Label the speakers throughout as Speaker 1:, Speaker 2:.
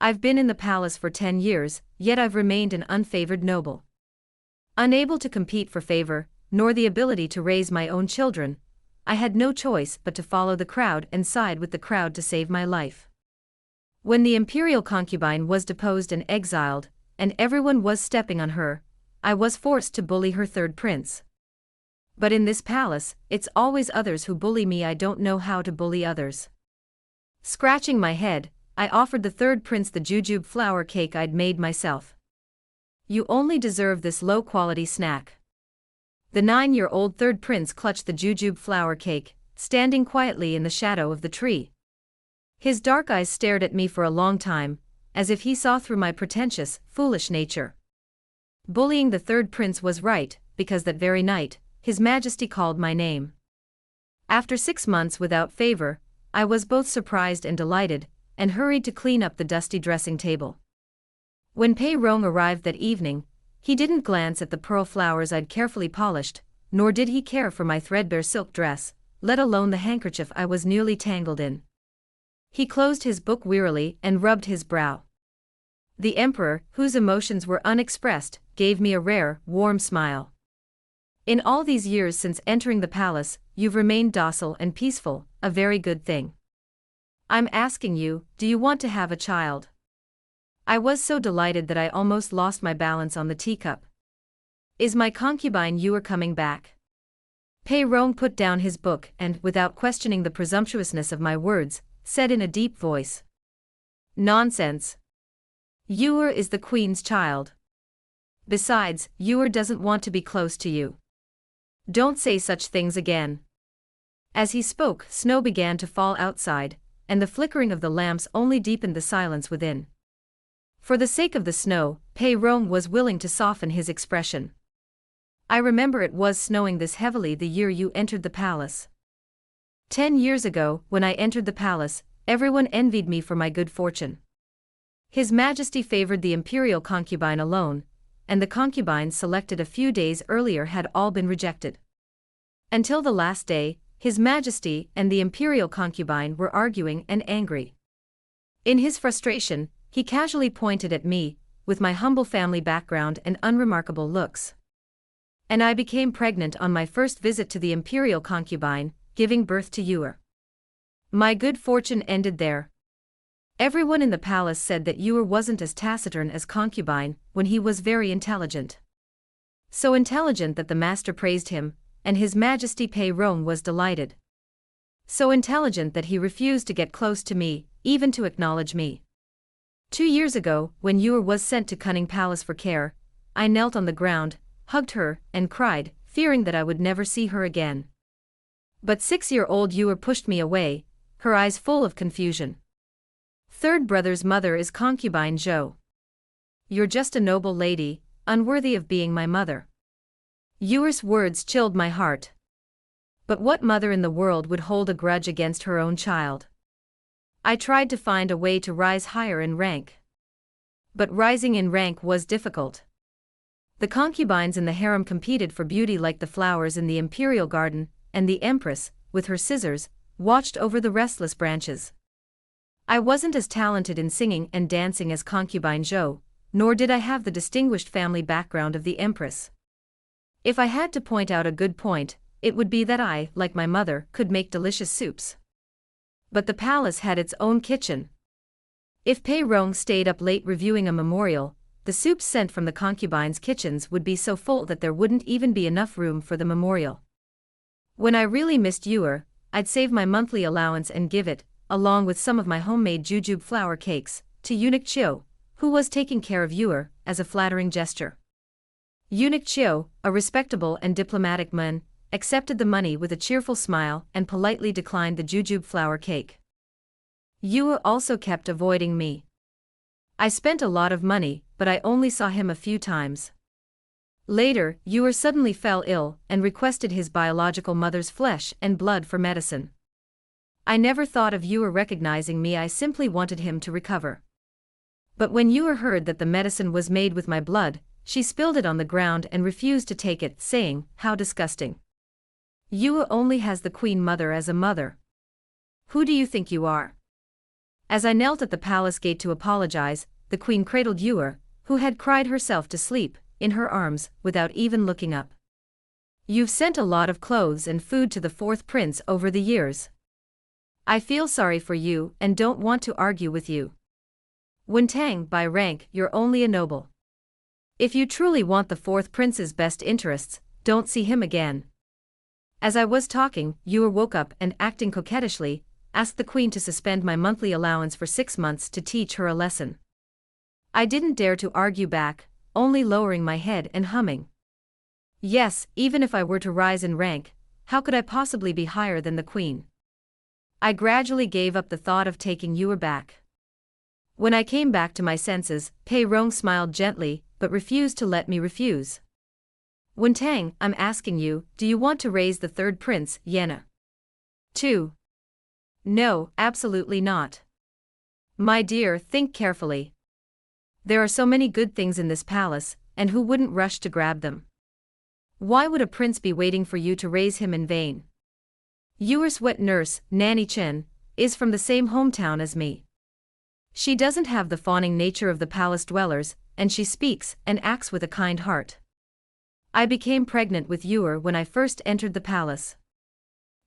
Speaker 1: I've been in the palace for 10 years, yet I've remained an unfavored noble. Unable to compete for favor, nor the ability to raise my own children, I had no choice but to follow the crowd and side with the crowd to save my life. When the imperial concubine was deposed and exiled, and everyone was stepping on her, I was forced to bully her third prince. But in this palace, it's always others who bully me. I don't know how to bully others. Scratching my head, I offered the third prince the jujube flour cake I'd made myself. You only deserve this low-quality snack. The 9-year-old third prince clutched the jujube flour cake, standing quietly in the shadow of the tree. His dark eyes stared at me for a long time, as if he saw through my pretentious, foolish nature. Bullying the third prince was right, because that very night, His Majesty called my name. After 6 months without favor, I was both surprised and delighted, and hurried to clean up the dusty dressing table. When Pei Rong arrived that evening, he didn't glance at the pearl flowers I'd carefully polished, nor did he care for my threadbare silk dress, let alone the handkerchief I was nearly tangled in. He closed his book wearily and rubbed his brow. The emperor, whose emotions were unexpressed, gave me a rare, warm smile. In all these years since entering the palace, you've remained docile and peaceful, a very good thing. I'm asking you, do you want to have a child? I was so delighted that I almost lost my balance on the teacup. Is my concubine Yuer coming back? Pei Rong put down his book and, without questioning the presumptuousness of my words, said in a deep voice. Nonsense. Yuer is the queen's child. Besides, Yuer doesn't want to be close to you. Don't say such things again. As he spoke, snow began to fall outside, and the flickering of the lamps only deepened the silence within. For the sake of the snow, Pei Rong was willing to soften his expression. I remember it was snowing this heavily the year you entered the palace. 10 years ago, when I entered the palace, everyone envied me for my good fortune. His Majesty favored the imperial concubine alone, and the concubines selected a few days earlier had all been rejected. Until the last day, His Majesty and the imperial concubine were arguing and angry. In his frustration, he casually pointed at me, with my humble family background and unremarkable looks. And I became pregnant on my first visit to the imperial concubine, giving birth to Yuer. My good fortune ended there. Everyone in the palace said that Yuer wasn't as taciturn as concubine, when he was very intelligent. So intelligent that the master praised him, and His Majesty Pei Rong was delighted. So intelligent that he refused to get close to me, even to acknowledge me. 2 years ago, when Yuer was sent to Cunning Palace for care, I knelt on the ground, hugged her, and cried, fearing that I would never see her again. But 6-year-old Yuer pushed me away, her eyes full of confusion. Third brother's mother is concubine Zhou. You're just a noble lady, unworthy of being my mother. Yuer's words chilled my heart. But what mother in the world would hold a grudge against her own child? I tried to find a way to rise higher in rank. But rising in rank was difficult. The concubines in the harem competed for beauty like the flowers in the imperial garden, and the empress, with her scissors, watched over the restless branches. I wasn't as talented in singing and dancing as concubine Zhou, nor did I have the distinguished family background of the empress. If I had to point out a good point, it would be that I, like my mother, could make delicious soups. But the palace had its own kitchen. If Pei Rong stayed up late reviewing a memorial, the soups sent from the concubines' kitchens would be so full that there wouldn't even be enough room for the memorial. When I really missed Yuer, I'd save my monthly allowance and give it, along with some of my homemade jujube flour cakes, to Eunuch Chiu, who was taking care of Yuer, as a flattering gesture. Eunuch Chiu, a respectable and diplomatic man, accepted the money with a cheerful smile and politely declined the jujube flour cake. Yuer also kept avoiding me. I spent a lot of money, but I only saw him a few times. Later, Yuer suddenly fell ill and requested his biological mother's flesh and blood for medicine. I never thought of Yuer recognizing me. I simply wanted him to recover. But when Yuer heard that the medicine was made with my blood, she spilled it on the ground and refused to take it, saying, "How disgusting. Yuer only has the Queen Mother as a mother. Who do you think you are?" As I knelt at the palace gate to apologize, the queen cradled Yor, who had cried herself to sleep, in her arms, without even looking up. You've sent a lot of clothes and food to the fourth prince over the years. I feel sorry for you and don't want to argue with you. Wuntang, by rank, you're only a noble. If you truly want the fourth prince's best interests, don't see him again. As I was talking, Yor woke up and, acting coquettishly, asked the queen to suspend my monthly allowance for 6 months to teach her a lesson. I didn't dare to argue back, only lowering my head and humming. Yes, even if I were to rise in rank, how could I possibly be higher than the queen? I gradually gave up the thought of taking Yor back. When I came back to my senses, Pei Rong smiled gently, but refused to let me refuse. Wuntang, I'm asking you, do you want to raise the third prince, Yenna? 2. No, absolutely not. My dear, think carefully. There are so many good things in this palace, and who wouldn't rush to grab them? Why would a prince be waiting for you to raise him in vain? Yor's wet nurse, Nanny Chen, is from the same hometown as me. She doesn't have the fawning nature of the palace dwellers, and she speaks and acts with a kind heart. I became pregnant with Yor when I first entered the palace.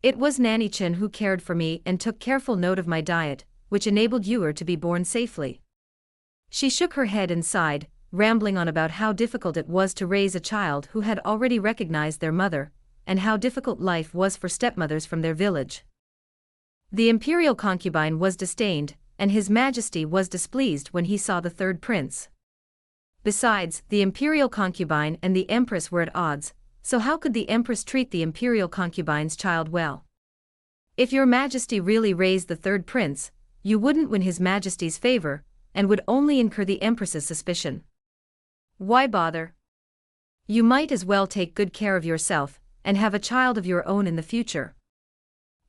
Speaker 1: It was Nanny Chen who cared for me and took careful note of my diet, which enabled Yor to be born safely. She shook her head and sighed, rambling on about how difficult it was to raise a child who had already recognized their mother, and how difficult life was for stepmothers from their village. The imperial concubine was disdained, and His Majesty was displeased when he saw the third prince. Besides, the imperial concubine and the empress were at odds, so how could the empress treat the imperial concubine's child well? If Your Majesty really raised the third prince, you wouldn't win His Majesty's favor, and would only incur the empress's suspicion. Why bother? You might as well take good care of yourself, and have a child of your own in the future.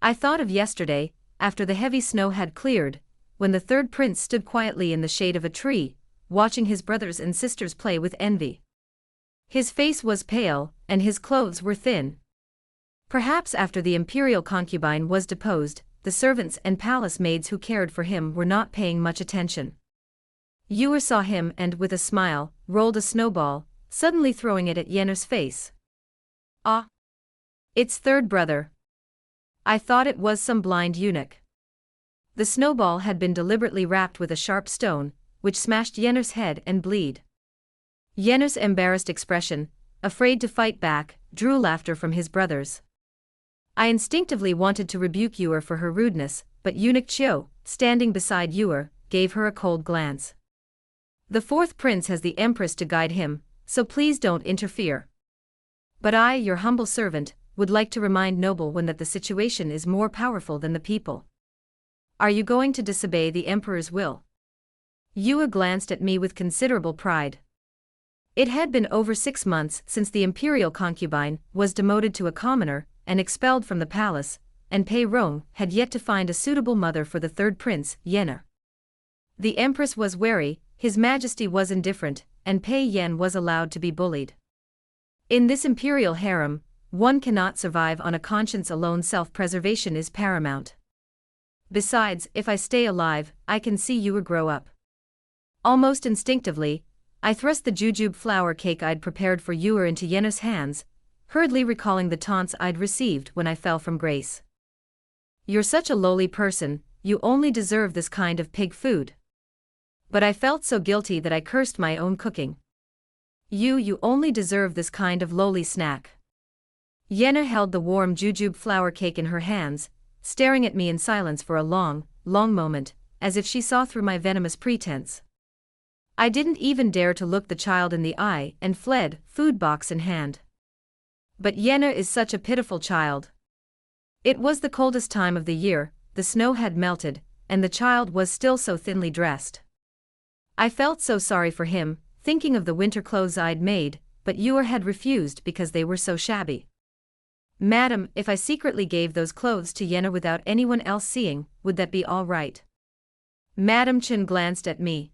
Speaker 1: I thought of yesterday, after the heavy snow had cleared, when the third prince stood quietly in the shade of a tree, watching his brothers and sisters play with envy. His face was pale, and his clothes were thin. Perhaps after the imperial concubine was deposed, the servants and palace maids who cared for him were not paying much attention. Yor saw him and, with a smile, rolled a snowball, suddenly throwing it at Yenna's face. Ah! It's third brother. I thought it was some blind eunuch. The snowball had been deliberately wrapped with a sharp stone, which smashed Yenna's head and bleed. Yenna's embarrassed expression, afraid to fight back, drew laughter from his brothers. I instinctively wanted to rebuke Yor for her rudeness, but Eunuch Chiu, standing beside Yor, gave her a cold glance. The fourth prince has the empress to guide him, so please don't interfere. But I, your humble servant, would like to remind Noble One that the situation is more powerful than the people. Are you going to disobey the emperor's will? Yor glanced at me with considerable pride. It had been over 6 months since the imperial concubine was demoted to a commoner and expelled from the palace, and Pei Rong had yet to find a suitable mother for the third prince, Yenna. The empress was wary, His Majesty was indifferent, and Pei Yen was allowed to be bullied. In this imperial harem, one cannot survive on a conscience alone. Self-preservation is paramount. Besides, if I stay alive, I can see Yor grow up. Almost instinctively, I thrust the jujube flour cake I'd prepared for Yor into Yenna's hands, hurriedly recalling the taunts I'd received when I fell from grace. You're such a lowly person, you only deserve this kind of pig food. But I felt so guilty that I cursed my own cooking. You only deserve this kind of lowly snack. Yenna held the warm jujube flour cake in her hands, staring at me in silence for a long, long moment, as if she saw through my venomous pretense. I didn't even dare to look the child in the eye and fled, food box in hand. But Yenna is such a pitiful child. It was the coldest time of the year, the snow had melted, and the child was still so thinly dressed. I felt so sorry for him, thinking of the winter clothes I'd made, but Yor had refused because they were so shabby. Madam, if I secretly gave those clothes to Yenna without anyone else seeing, would that be all right? Madam Chen glanced at me.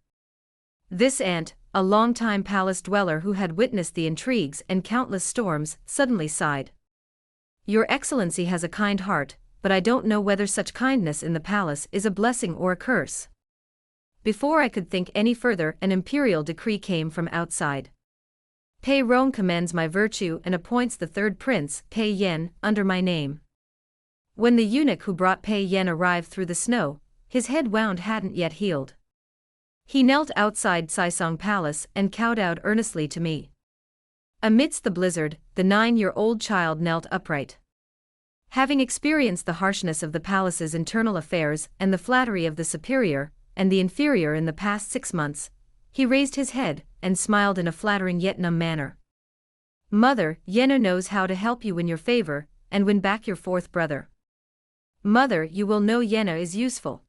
Speaker 1: This aunt, a long-time palace dweller who had witnessed the intrigues and countless storms, suddenly sighed. Your Excellency has a kind heart, but I don't know whether such kindness in the palace is a blessing or a curse. Before I could think any further, an imperial decree came from outside. Pei Rong commends my virtue and appoints the third prince, Pei Yen, under my name. When the eunuch who brought Pei Yen arrived through the snow, his head wound hadn't yet healed. He knelt outside Saisong Palace and kowtowed earnestly to me. Amidst the blizzard, the 9-year-old child knelt upright. Having experienced the harshness of the palace's internal affairs and the flattery of the superior and the inferior in the past 6 months, he raised his head and smiled in a flattering yet numb manner. Mother, Yenna knows how to help you win your favor and win back your fourth brother. Mother, you will know Yenna is useful.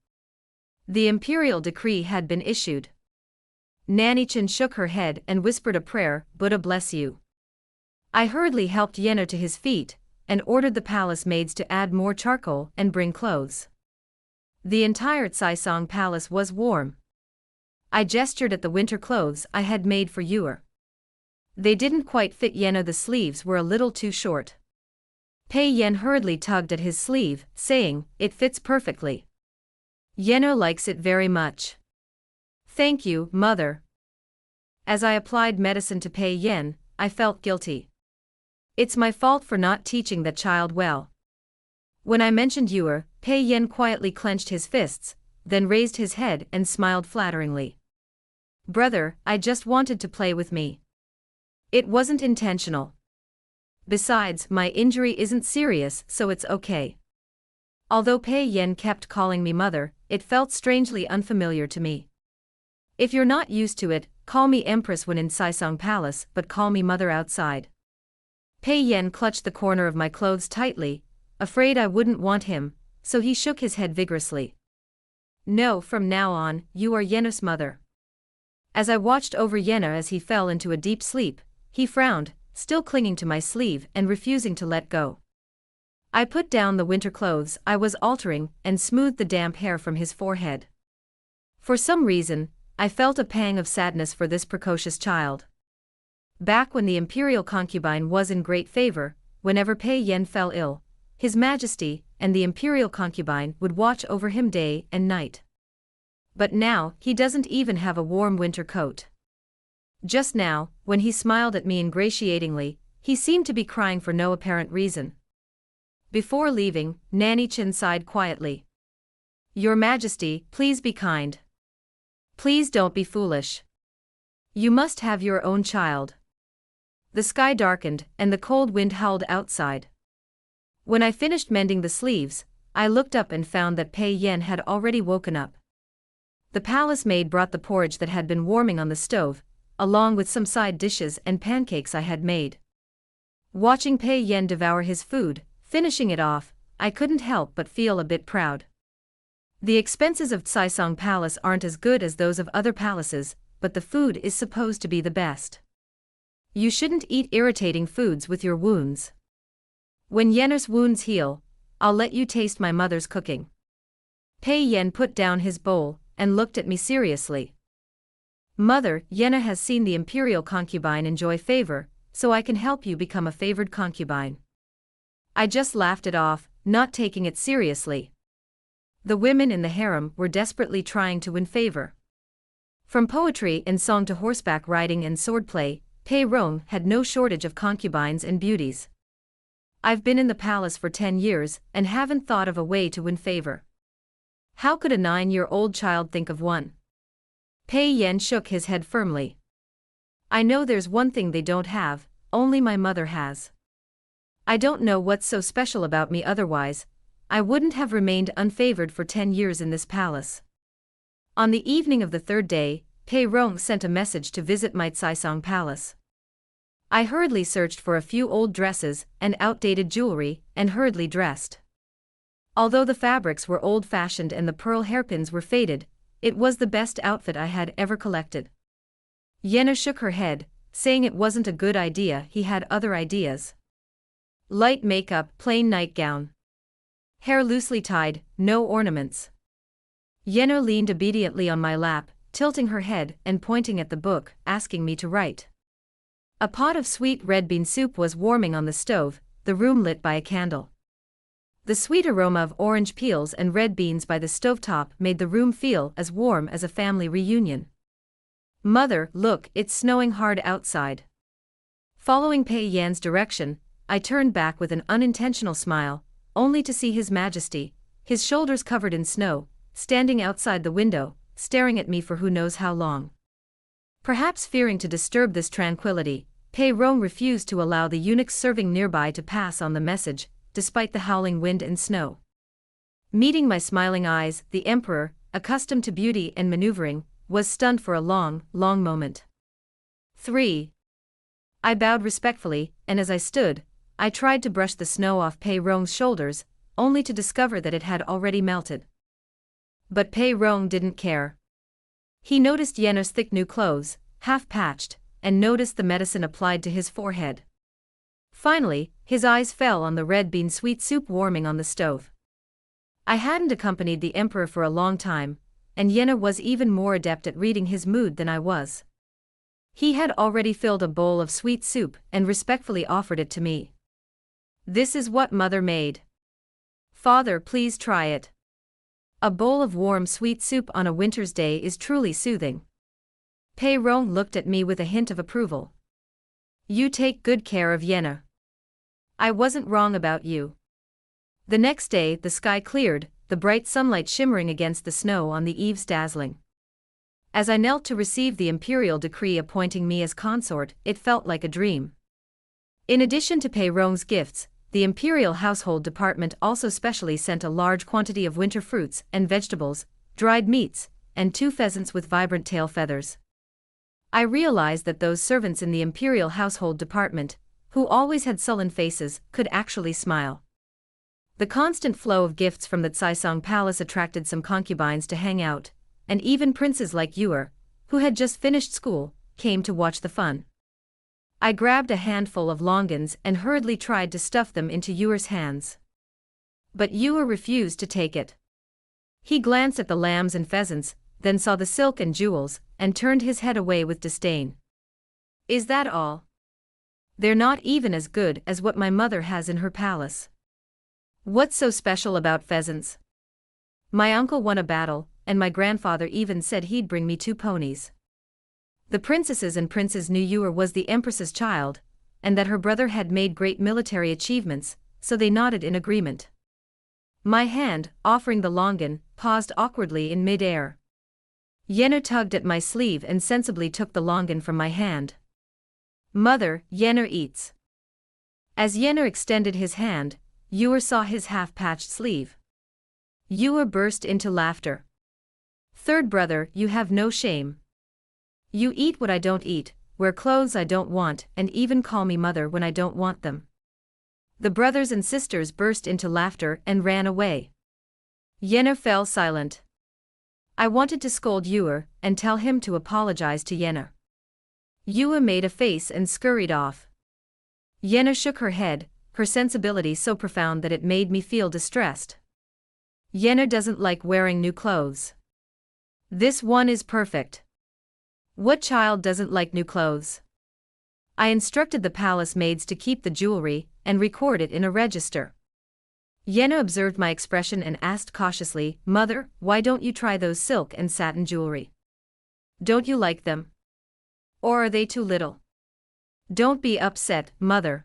Speaker 1: The imperial decree had been issued. Nanichin shook her head and whispered a prayer, Buddha bless you. I hurriedly helped Yenna to his feet and ordered the palace maids to add more charcoal and bring clothes. The entire Saisong Palace was warm. I gestured at the winter clothes I had made for Yuer. They didn't quite fit Yenna, the sleeves were a little too short. Pei Yen hurriedly tugged at his sleeve, saying, it fits perfectly. Yenna likes it very much. Thank you, mother. As I applied medicine to Pei Yen, I felt guilty. It's my fault for not teaching that child well. When I mentioned Yuer, Pei Yen quietly clenched his fists, then raised his head and smiled flatteringly. Brother, I just wanted to play with me. It wasn't intentional. Besides, my injury isn't serious, so it's okay. Although Pei Yen kept calling me mother, it felt strangely unfamiliar to me. If you're not used to it, call me Empress when in Saisong Palace, but call me mother outside. Pei Yen clutched the corner of my clothes tightly, afraid I wouldn't want him, so he shook his head vigorously. No, from now on, you are Yenna's mother. As I watched over Yenna as he fell into a deep sleep, he frowned, still clinging to my sleeve and refusing to let go. I put down the winter clothes I was altering and smoothed the damp hair from his forehead. For some reason, I felt a pang of sadness for this precocious child. Back when the imperial concubine was in great favor, whenever Pei Yen fell ill, His Majesty and the imperial concubine would watch over him day and night. But now, he doesn't even have a warm winter coat. Just now, when he smiled at me ingratiatingly, he seemed to be crying for no apparent reason. Before leaving, Nanichin sighed quietly. Your Majesty, please be kind. Please don't be foolish. You must have your own child. The sky darkened, and the cold wind howled outside. When I finished mending the sleeves, I looked up and found that Pei Yen had already woken up. The palace maid brought the porridge that had been warming on the stove, along with some side dishes and pancakes I had made. Watching Pei Yen devour his food, finishing it off, I couldn't help but feel a bit proud. The expenses of Saisong Palace aren't as good as those of other palaces, but the food is supposed to be the best. You shouldn't eat irritating foods with your wounds. When Yenna's wounds heal, I'll let you taste my mother's cooking. Pei Yen put down his bowl and looked at me seriously. Mother, Yenna has seen the imperial concubine enjoy favor, so I can help you become a favored concubine. I just laughed it off, not taking it seriously. The women in the harem were desperately trying to win favor. From poetry and song to horseback riding and swordplay, Pei Rong had no shortage of concubines and beauties. I've been in the palace for 10 years and haven't thought of a way to win favor. How could a 9-year-old child think of one? Pei Yen shook his head firmly. I know there's one thing they don't have, only my mother has. I don't know what's so special about me, otherwise I wouldn't have remained unfavored for 10 years in this palace. On the evening of the third day, Pei Rong sent a message to visit my Saisong Palace. I hurriedly searched for a few old dresses and outdated jewelry, and hurriedly dressed. Although the fabrics were old-fashioned and the pearl hairpins were faded, it was the best outfit I had ever collected. Yenna shook her head, saying it wasn't a good idea. He had other ideas. Light makeup, plain nightgown. Hair loosely tied, no ornaments. Yenna leaned obediently on my lap, tilting her head and pointing at the book, asking me to write. A pot of sweet red bean soup was warming on the stove, the room lit by a candle. The sweet aroma of orange peels and red beans by the stovetop made the room feel as warm as a family reunion. Mother, look, it's snowing hard outside. Following Pei Yan's direction, I turned back with an unintentional smile, only to see His Majesty, his shoulders covered in snow, standing outside the window, staring at me for who knows how long. Perhaps fearing to disturb this tranquility, Pei Rong refused to allow the eunuchs serving nearby to pass on the message, despite the howling wind and snow. Meeting my smiling eyes, the emperor, accustomed to beauty and maneuvering, was stunned for a long, long moment. 3. I bowed respectfully, and as I stood, I tried to brush the snow off Pei Rong's shoulders, only to discover that it had already melted. But Pei Rong didn't care. He noticed Yenna's thick new clothes, half-patched, and noticed the medicine applied to his forehead. Finally, his eyes fell on the red bean sweet soup warming on the stove. I hadn't accompanied the emperor for a long time, and Yenna was even more adept at reading his mood than I was. He had already filled a bowl of sweet soup and respectfully offered it to me. This is what Mother made. Father, please try it. A bowl of warm sweet soup on a winter's day is truly soothing. Pei Rong looked at me with a hint of approval. You take good care of Yenna. I wasn't wrong about you. The next day, the sky cleared, the bright sunlight shimmering against the snow on the eaves dazzling. As I knelt to receive the imperial decree appointing me as consort, it felt like a dream. In addition to Pei Rong's gifts, the Imperial Household Department also specially sent a large quantity of winter fruits and vegetables, dried meats, and 2 pheasants with vibrant tail feathers. I realized that those servants in the Imperial Household Department, who always had sullen faces, could actually smile. The constant flow of gifts from the Caisong Palace attracted some concubines to hang out, and even princes like Yuer, who had just finished school, came to watch the fun. I grabbed a handful of longans and hurriedly tried to stuff them into Yuer's hands. But Yuer refused to take it. He glanced at the lambs and pheasants, then saw the silk and jewels, and turned his head away with disdain. Is that all? They're not even as good as what my mother has in her palace. What's so special about pheasants? My uncle won a battle, and my grandfather even said he'd bring me 2 ponies. The princesses and princes knew Yuer was the empress's child, and that her brother had made great military achievements, so they nodded in agreement. My hand, offering the longan, paused awkwardly in mid-air. Yenna tugged at my sleeve and sensibly took the longan from my hand. Mother, Yenna eats. As Yenna extended his hand, Yuer saw his half-patched sleeve. Yuer burst into laughter. Third brother, you have no shame. You eat what I don't eat, wear clothes I don't want, and even call me mother when I don't want them. The brothers and sisters burst into laughter and ran away. Yenna fell silent. I wanted to scold Yuer and tell him to apologize to Yenna. Yuer made a face and scurried off. Yenna shook her head, her sensibility so profound that it made me feel distressed. Yenna doesn't like wearing new clothes. This one is perfect. What child doesn't like new clothes? I instructed the palace maids to keep the jewelry and record it in a register. Yenna observed my expression and asked cautiously, Mother, why don't you try those silk and satin jewelry? Don't you like them? Or are they too little? Don't be upset, Mother.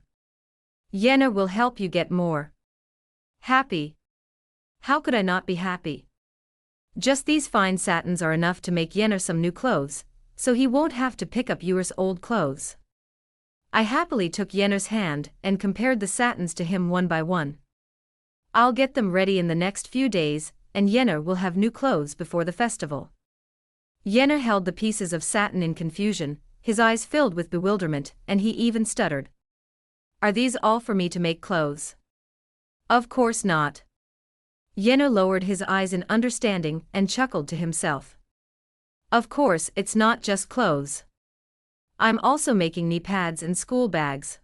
Speaker 1: Yenna will help you get more. Happy. How could I not be happy? Just these fine satins are enough to make Yenna some new clothes, so he won't have to pick up Yuer's old clothes. I happily took Yenna's hand and compared the satins to him one by one. I'll get them ready in the next few days, and Yenna will have new clothes before the festival. Yenna held the pieces of satin in confusion, his eyes filled with bewilderment, and he even stuttered. Are these all for me to make clothes? Of course not. Yenna lowered his eyes in understanding and chuckled to himself. Of course, it's not just clothes. I'm also making knee pads and school bags.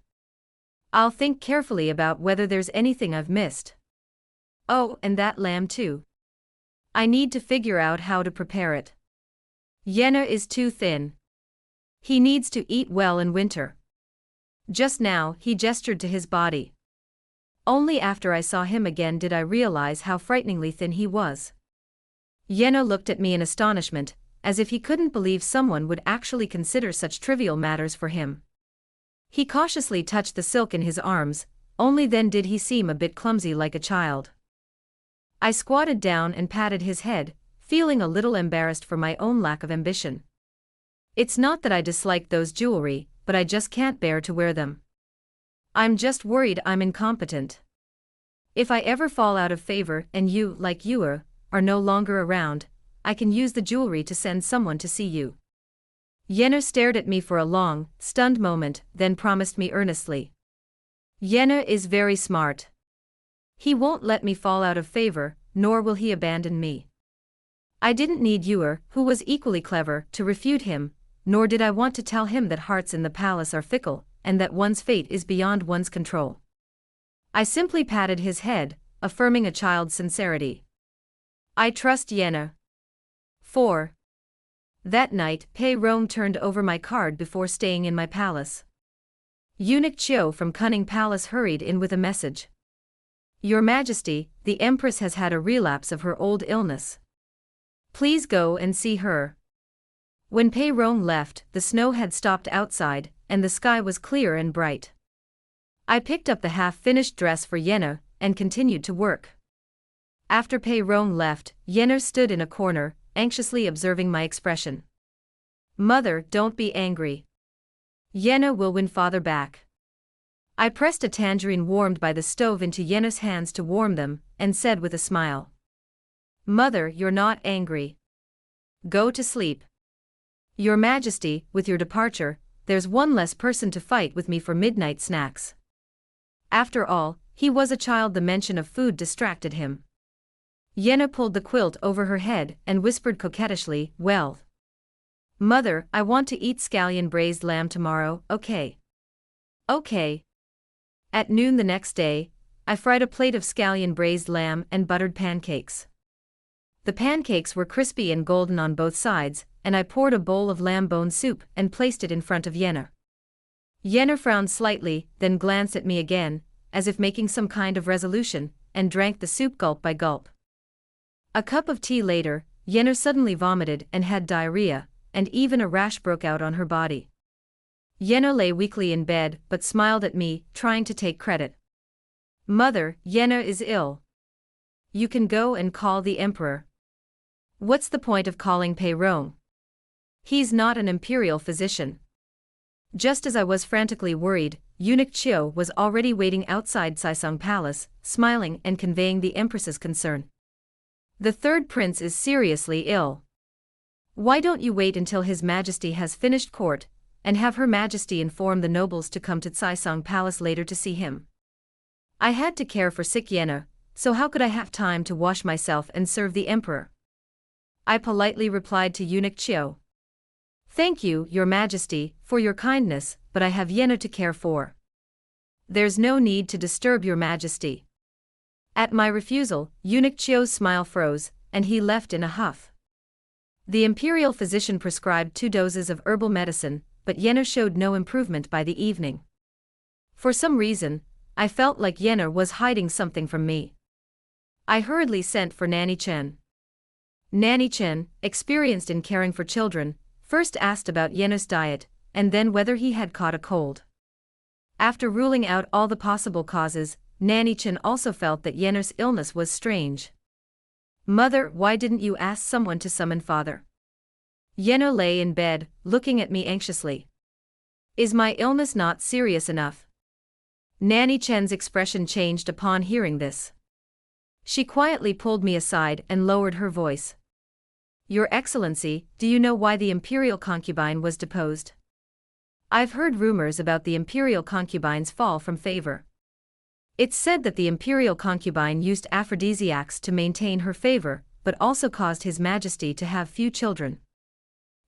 Speaker 1: I'll think carefully about whether there's anything I've missed. Oh, and that lamb too. I need to figure out how to prepare it. Yenna is too thin. He needs to eat well in winter. Just now, he gestured to his body. Only after I saw him again did I realize how frighteningly thin he was. Yeno looked at me in astonishment, as if he couldn't believe someone would actually consider such trivial matters for him. He cautiously touched the silk in his arms, only then did he seem a bit clumsy like a child. I squatted down and patted his head, feeling a little embarrassed for my own lack of ambition. It's not that I dislike those jewelry, but I just can't bear to wear them. I'm just worried I'm incompetent. If I ever fall out of favor and you, like you are no longer around, I can use the jewelry to send someone to see you. Yeno stared at me for a long, stunned moment, then promised me earnestly. Yeno is very smart. He won't let me fall out of favor, nor will he abandon me. I didn't need Yuer, who was equally clever, to refute him, nor did I want to tell him that hearts in the palace are fickle, and that one's fate is beyond one's control. I simply patted his head, affirming a child's sincerity. I trust Yeno. 4. That night, Pei Rong turned over my card before staying in my palace. Eunuch Chiu from Cunning Palace hurried in with a message. Your Majesty, the Empress has had a relapse of her old illness. Please go and see her. When Pei Rong left, the snow had stopped outside, and the sky was clear and bright. I picked up the half-finished dress for Yeno, and continued to work. After Pei Rong left, Yeno stood in a corner, anxiously observing my expression. Mother, don't be angry. Yeno will win father back. I pressed a tangerine warmed by the stove into Yeno's hands to warm them, and said with a smile. Mother, you're not angry. Go to sleep. Your Majesty, with your departure, there's one less person to fight with me for midnight snacks. After all, he was a child. The mention of food distracted him. Yeno pulled the quilt over her head and whispered coquettishly, well. Mother, I want to eat scallion braised lamb tomorrow, okay? Okay. At noon the next day, I fried a plate of scallion braised lamb and buttered pancakes. The pancakes were crispy and golden on both sides, and I poured a bowl of lamb bone soup and placed it in front of Yeno. Yeno frowned slightly, then glanced at me again, as if making some kind of resolution, and drank the soup gulp by gulp. A cup of tea later, Yeno suddenly vomited and had diarrhea, and even a rash broke out on her body. Yeno lay weakly in bed but smiled at me, trying to take credit. Mother, Yeno is ill. You can go and call the emperor. What's the point of calling Pei Rong? He's not an imperial physician. Just as I was frantically worried, Eunuch Chiu was already waiting outside Saisong Palace, smiling and conveying the empress's concern. The third prince is seriously ill. Why don't you wait until His Majesty has finished court, and have Her Majesty inform the nobles to come to Saisong Palace later to see him? I had to care for sick Yeno, so how could I have time to wash myself and serve the emperor? I politely replied to Eunuch Chiu. Thank you, Your Majesty, for your kindness, but I have Yeno to care for. There's no need to disturb Your Majesty. At my refusal, Eunuch Chiu's smile froze, and he left in a huff. The imperial physician prescribed 2 doses of herbal medicine, but Yeno showed no improvement by the evening. For some reason, I felt like Yeno was hiding something from me. I hurriedly sent for Nanny Chen. Nanny Chen, experienced in caring for children, first asked about Yeno's diet, and then whether he had caught a cold. After ruling out all the possible causes, Nanny Chen also felt that Yeno's illness was strange. Mother, why didn't you ask someone to summon father? Yeno lay in bed, looking at me anxiously. Is my illness not serious enough? Nanny Chen's expression changed upon hearing this. She quietly pulled me aside and lowered her voice. Your Excellency, do you know why the imperial concubine was deposed? I've heard rumors about the imperial concubine's fall from favor. It's said that the imperial concubine used aphrodisiacs to maintain her favor, but also caused His Majesty to have few children.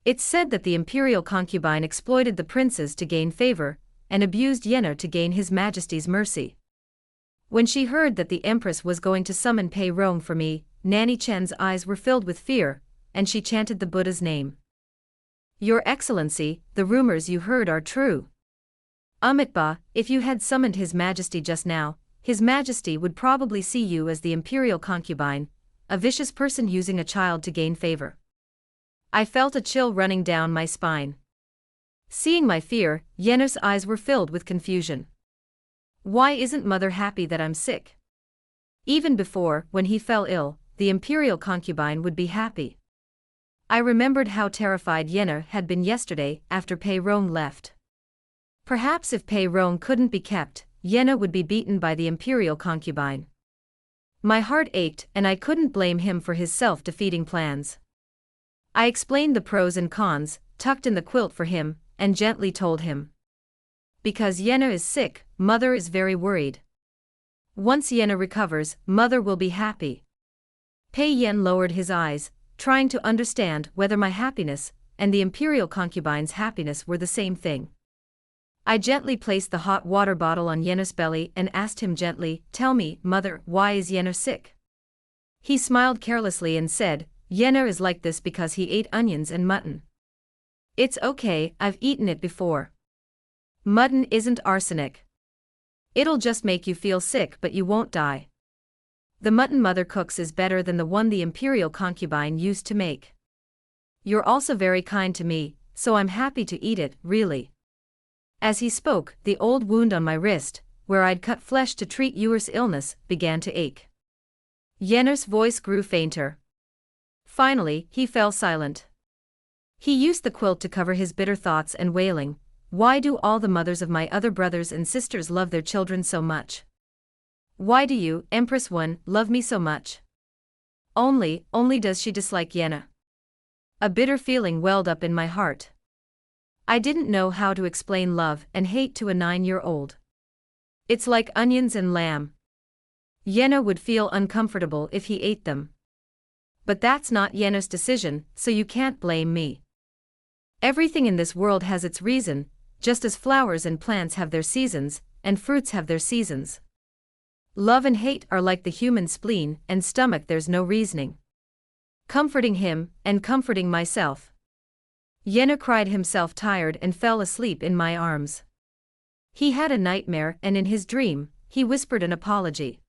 Speaker 1: It's said that the imperial concubine exploited the princes to gain favor, and abused Yeno to gain His Majesty's mercy. When she heard that the Empress was going to summon Pei Rong for me, Nanny Chen's eyes were filled with fear, and she chanted the Buddha's name. Your Excellency, the rumors you heard are true. Amitba, if you had summoned His Majesty just now, His Majesty would probably see you as the imperial concubine, a vicious person using a child to gain favor. I felt a chill running down my spine. Seeing my fear, Yenna's eyes were filled with confusion. Why isn't Mother happy that I'm sick? Even before, when he fell ill, the imperial concubine would be happy. I remembered how terrified Yenna had been yesterday after Pei Rong left. Perhaps if Pei Rong couldn't be kept, Yenna would be beaten by the imperial concubine. My heart ached and I couldn't blame him for his self-defeating plans. I explained the pros and cons, tucked in the quilt for him, and gently told him. Because Yenna is sick, Mother is very worried. Once Yenna recovers, Mother will be happy. Pei Yen lowered his eyes, trying to understand whether my happiness and the imperial concubine's happiness were the same thing. I gently placed the hot water bottle on Yenna's belly and asked him gently, "Tell me, Mother, why is Yenna sick?" He smiled carelessly and said, "Yenna is like this because he ate onions and mutton. It's okay, I've eaten it before. Mutton isn't arsenic. It'll just make you feel sick but you won't die. The mutton Mother cooks is better than the one the imperial concubine used to make. You're also very kind to me, so I'm happy to eat it, really." As he spoke, the old wound on my wrist, where I'd cut flesh to treat Yuer's illness, began to ache. Yenna's voice grew fainter. Finally, he fell silent. He used the quilt to cover his bitter thoughts and wailing, "Why do all the mothers of my other brothers and sisters love their children so much? Why do you, Empress One, love me so much? Only does she dislike Yenna." A bitter feeling welled up in my heart. I didn't know how to explain love and hate to a 9-year-old. It's like onions and lamb. Yenna would feel uncomfortable if he ate them. But that's not Yenna's decision, so you can't blame me. Everything in this world has its reason, just as flowers and plants have their seasons, and fruits have their seasons. Love and hate are like the human spleen and stomach, there's no reasoning. Comforting him, and comforting myself. Yenna cried himself tired and fell asleep in my arms. He had a nightmare and in his dream, he whispered an apology.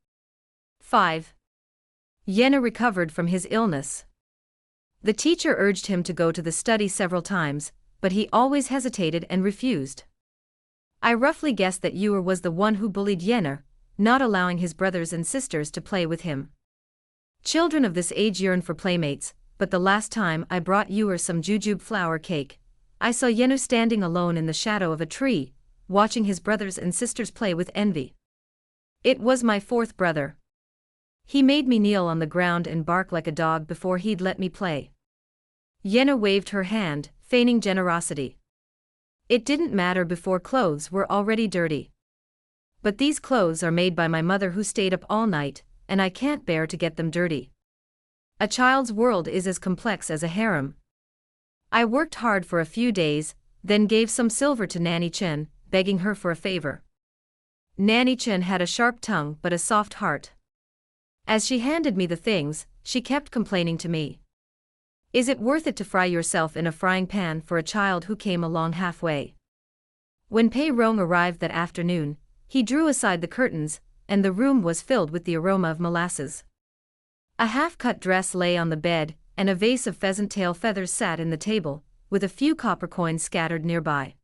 Speaker 1: 5. Yenna recovered from his illness. The teacher urged him to go to the study several times, but he always hesitated and refused. I roughly guessed that Yuer was the one who bullied Yenna, not allowing his brothers and sisters to play with him. Children of this age yearn for playmates, but the last time I brought Yuer some jujube flour cake, I saw Yenna standing alone in the shadow of a tree, watching his brothers and sisters play with envy. It was my fourth brother. He made me kneel on the ground and bark like a dog before he'd let me play. Yenna waved her hand, feigning generosity. It didn't matter before clothes were already dirty. But these clothes are made by my mother who stayed up all night, and I can't bear to get them dirty. A child's world is as complex as a harem. I worked hard for a few days, then gave some silver to Nanny Chen, begging her for a favor. Nanny Chen had a sharp tongue but a soft heart. As she handed me the things, she kept complaining to me. "Is it worth it to fry yourself in a frying pan for a child who came along halfway?" When Pei Rong arrived that afternoon, he drew aside the curtains, and the room was filled with the aroma of molasses. A half-cut dress lay on the bed, and a vase of pheasant tail feathers sat in the table, with a few copper coins scattered nearby.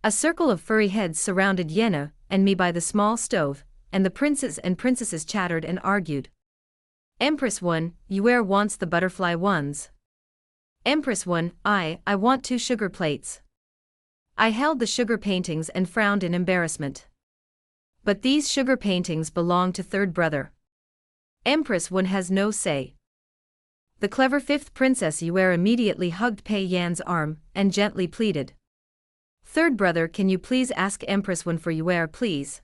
Speaker 1: A circle of furry heads surrounded Yenna and me by the small stove, and the princes and princesses chattered and argued. "Empress One, Yuer wants the butterfly ones." "Empress One, I want 2 sugar plates." I held the sugar paintings and frowned in embarrassment. But these sugar paintings belong to third brother. Empress One has no say. The clever 5th Princess Yuer immediately hugged Pei Yan's arm and gently pleaded. "Third brother, can you please ask Empress One for Yuer, please?"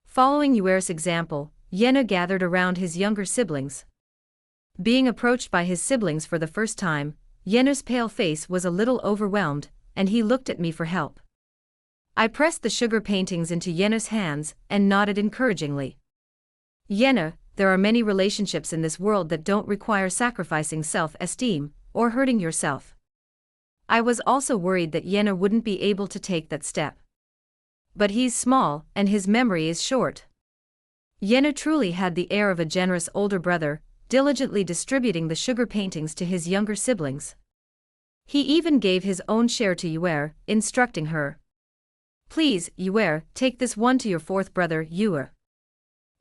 Speaker 1: Following Yuer's example, Yenna gathered around his younger siblings. Being approached by his siblings for the first time, Yenna's pale face was a little overwhelmed, and he looked at me for help. I pressed the sugar paintings into Yenna's hands and nodded encouragingly. "Yenna, there are many relationships in this world that don't require sacrificing self-esteem or hurting yourself." I was also worried that Yenna wouldn't be able to take that step. But he's small, and his memory is short. Yenna truly had the air of a generous older brother, diligently distributing the sugar paintings to his younger siblings. He even gave his own share to Yuer, instructing her. Please, Yuer, take this one to your fourth brother, Yuer.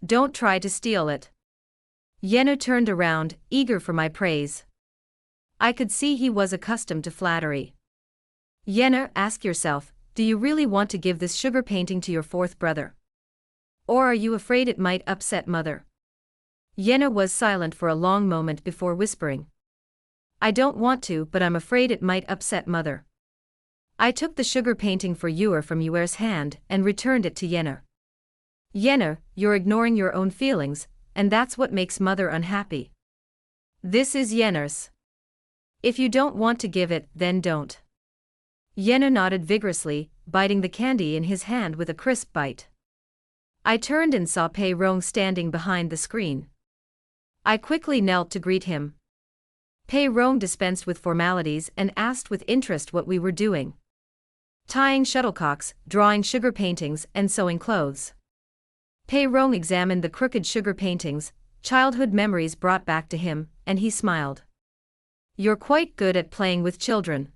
Speaker 1: Don't try to steal it. Yenna turned around, eager for my praise. I could see he was accustomed to flattery. Yenna, ask yourself, do you really want to give this sugar painting to your fourth brother? Or are you afraid it might upset mother? Yenna was silent for a long moment before whispering. I don't want to, but I'm afraid it might upset mother. I took the sugar painting for Yuer from Yuer's hand and returned it to Yenna. Yenna, you're ignoring your own feelings, and that's what makes mother unhappy. This is Yenna's. If you don't want to give it, then don't. Yenna nodded vigorously, biting the candy in his hand with a crisp bite. I turned and saw Pei Rong standing behind the screen. I quickly knelt to greet him. Pei Rong dispensed with formalities and asked with interest what we were doing. Tying shuttlecocks, drawing sugar paintings, and sewing clothes. Pei Rong examined the crooked sugar paintings, childhood memories brought back to him, and he smiled. You're quite good at playing with children.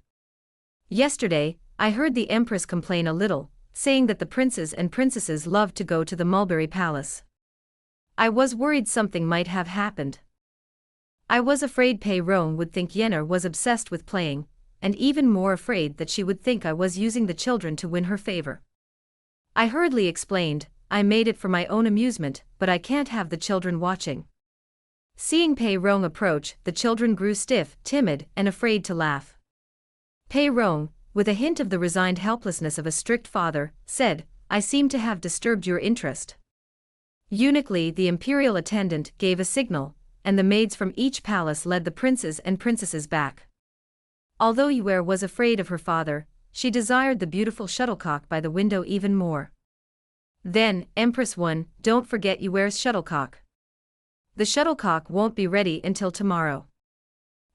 Speaker 1: Yesterday, I heard the Empress complain a little, saying that the princes and princesses loved to go to the Mulberry Palace. I was worried something might have happened. I was afraid Pei Rong would think Yenna was obsessed with playing, and even more afraid that she would think I was using the children to win her favor. I hurriedly explained, I made it for my own amusement, but I can't have the children watching. Seeing Pei Rong approach, the children grew stiff, timid, and afraid to laugh. Pei Rong, with a hint of the resigned helplessness of a strict father, said, I seem to have disturbed your interest. Unically, the imperial attendant gave a signal, and the maids from each palace led the princes and princesses back. Although Yuer was afraid of her father, she desired the beautiful shuttlecock by the window even more. Then, Empress 1, don't forget Yuer's shuttlecock. The shuttlecock won't be ready until tomorrow.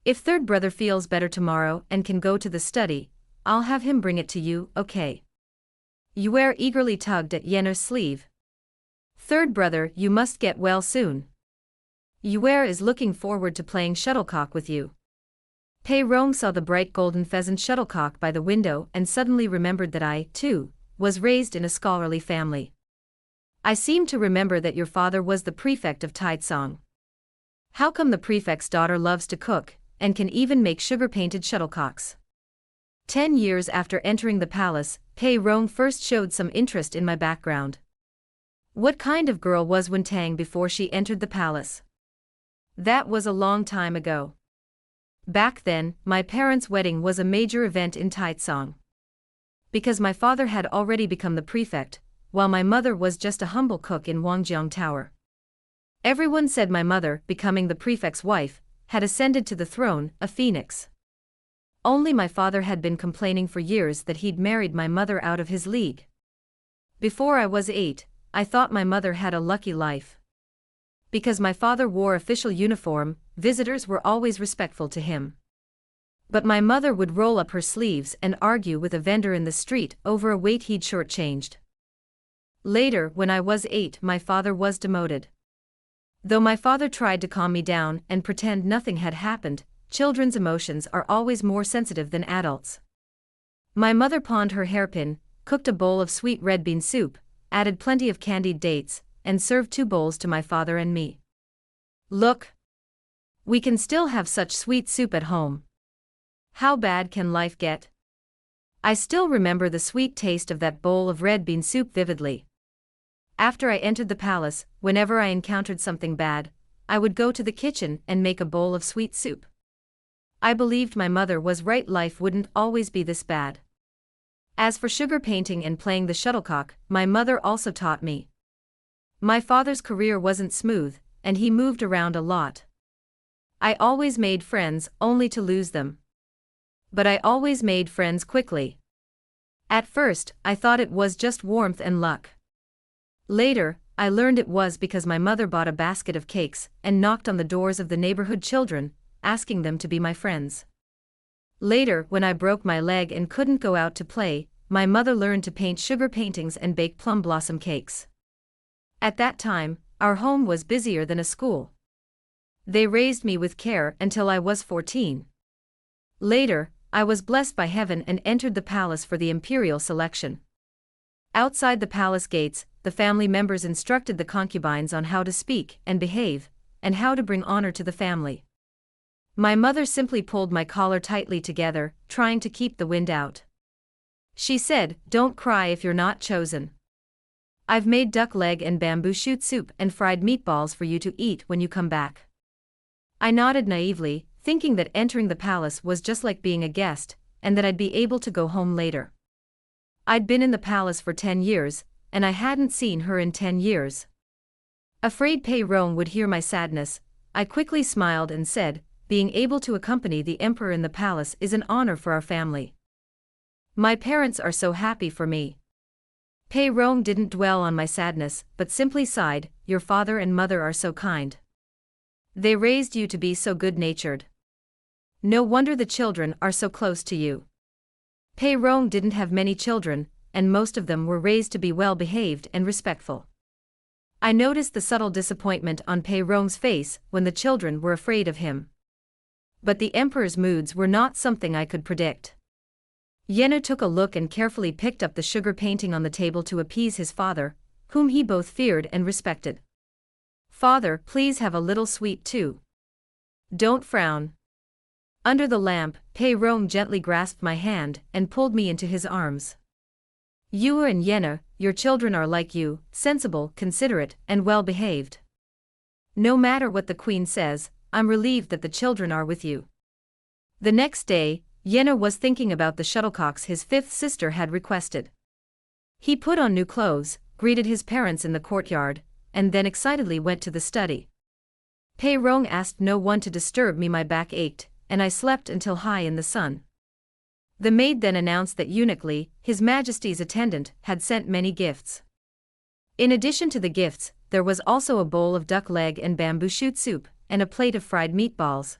Speaker 1: If third brother feels better tomorrow and can go to the study, I'll have him bring it to you, okay? Yuer eagerly tugged at Yenna's sleeve. Third brother, you must get well soon. Yuer is looking forward to playing shuttlecock with you. Pei Rong saw the bright golden pheasant shuttlecock by the window and suddenly remembered that I, too, was raised in a scholarly family. I seem to remember that your father was the prefect of Taitsong. How come the prefect's daughter loves to cook, and can even make sugar-painted shuttlecocks? 10 years after entering the palace, Pei Rong first showed some interest in my background. What kind of girl was Wen Tang before she entered the palace? That was a long time ago. Back then, my parents' wedding was a major event in Taitsong. Because my father had already become the prefect, while my mother was just a humble cook in Wangjiang Tower. Everyone said my mother, becoming the prefect's wife, had ascended to the throne, a phoenix. Only my father had been complaining for years that he'd married my mother out of his league. Before I was 8, I thought my mother had a lucky life. Because my father wore official uniform, visitors were always respectful to him. But my mother would roll up her sleeves and argue with a vendor in the street over a weight he'd shortchanged. Later, when I was 8, my father was demoted. Though my father tried to calm me down and pretend nothing had happened, children's emotions are always more sensitive than adults. My mother pawned her hairpin, cooked a bowl of sweet red bean soup, added plenty of candied dates, and served 2 bowls to my father and me. Look! We can still have such sweet soup at home. How bad can life get? I still remember the sweet taste of that bowl of red bean soup vividly. After I entered the palace, whenever I encountered something bad, I would go to the kitchen and make a bowl of sweet soup. I believed my mother was right, life wouldn't always be this bad. As for sugar painting and playing the shuttlecock, my mother also taught me. My father's career wasn't smooth, and he moved around a lot. I always made friends, only to lose them. But I always made friends quickly. At first, I thought it was just warmth and luck. Later, I learned it was because my mother bought a basket of cakes and knocked on the doors of the neighborhood children, asking them to be my friends. Later, when I broke my leg and couldn't go out to play, my mother learned to paint sugar paintings and bake plum blossom cakes. At that time, our home was busier than a school. They raised me with care until I was 14. Later, I was blessed by heaven and entered the palace for the imperial selection. Outside the palace gates, the family members instructed the concubines on how to speak and behave, and how to bring honor to the family. My mother simply pulled my collar tightly together, trying to keep the wind out. She said, "Don't cry if you're not chosen. I've made duck leg and bamboo shoot soup and fried meatballs for you to eat when you come back." I nodded naively, thinking that entering the palace was just like being a guest, and that I'd be able to go home later. I'd been in the palace for 10 years, and I hadn't seen her in 10 years. Afraid Pei Rong would hear my sadness, I quickly smiled and said, "Being able to accompany the emperor in the palace is an honor for our family. My parents are so happy for me." Pei Rong didn't dwell on my sadness, but simply sighed, "Your father and mother are so kind. They raised you to be so good-natured. No wonder the children are so close to you." Pei Rong didn't have many children, and most of them were raised to be well-behaved and respectful. I noticed the subtle disappointment on Pei Rong's face when the children were afraid of him. But the emperor's moods were not something I could predict. Yenna took a look and carefully picked up the sugar painting on the table to appease his father, whom he both feared and respected. "Father, please have a little sweet too. Don't frown." Under the lamp, Pei Rong gently grasped my hand and pulled me into his arms. "You and Yenna, your children are like you, sensible, considerate, and well-behaved. No matter what the queen says, I'm relieved that the children are with you." The next day, Yenna was thinking about the shuttlecocks his fifth sister had requested. He put on new clothes, greeted his parents in the courtyard, and then excitedly went to the study. Pei Rong asked no one to disturb me. My back ached, and I slept until high in the sun. The maid then announced that eunuchly, His Majesty's attendant had sent many gifts. In addition to the gifts, there was also a bowl of duck leg and bamboo shoot soup, and a plate of fried meatballs.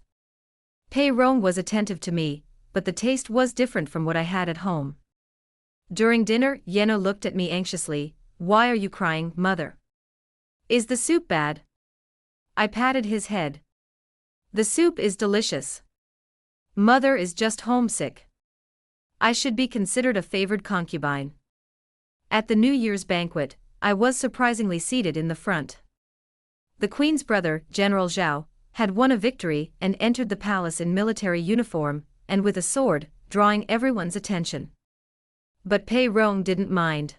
Speaker 1: Pei Rong was attentive to me, but the taste was different from what I had at home. During dinner, Yenna looked at me anxiously. "Why are you crying, mother? Is the soup bad?" I patted his head. "The soup is delicious. Mother is just homesick. I should be considered a favored concubine." At the New Year's banquet, I was surprisingly seated in the front. The queen's brother, General Zhao, had won a victory and entered the palace in military uniform, and with a sword, drawing everyone's attention. But Pei Rong didn't mind.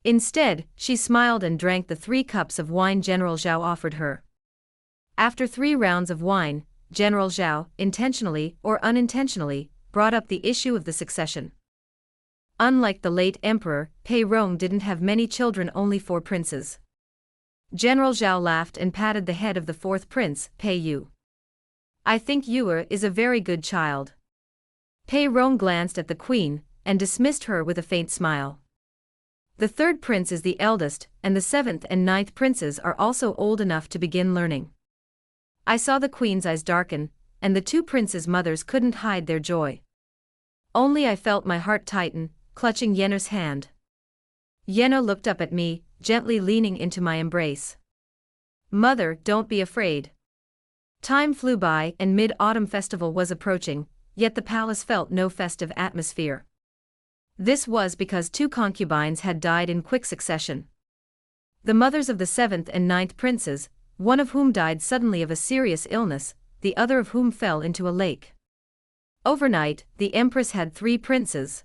Speaker 1: Instead, she smiled and drank the 3 cups of wine General Zhao offered her. After 3 rounds of wine, General Zhao, intentionally or unintentionally, brought up the issue of the succession. Unlike the late emperor, Pei Rong didn't have many children, only 4 princes. General Zhao laughed and patted the head of the 4th prince, Pei Yu. "I think Yue is a very good child." Pei Rong glanced at the queen, and dismissed her with a faint smile. "The 3rd prince is the eldest, and the 7th and 9th princes are also old enough to begin learning." I saw the queen's eyes darken, and the 2 princes' mothers couldn't hide their joy. Only I felt my heart tighten, clutching Yenna's hand. Yenna looked up at me, gently leaning into my embrace. "Mother, don't be afraid." Time flew by and Mid-Autumn Festival was approaching, yet the palace felt no festive atmosphere. This was because 2 concubines had died in quick succession. The mothers of the 7th and 9th princes, one of whom died suddenly of a serious illness, the other of whom fell into a lake. Overnight, the empress had 3 princes.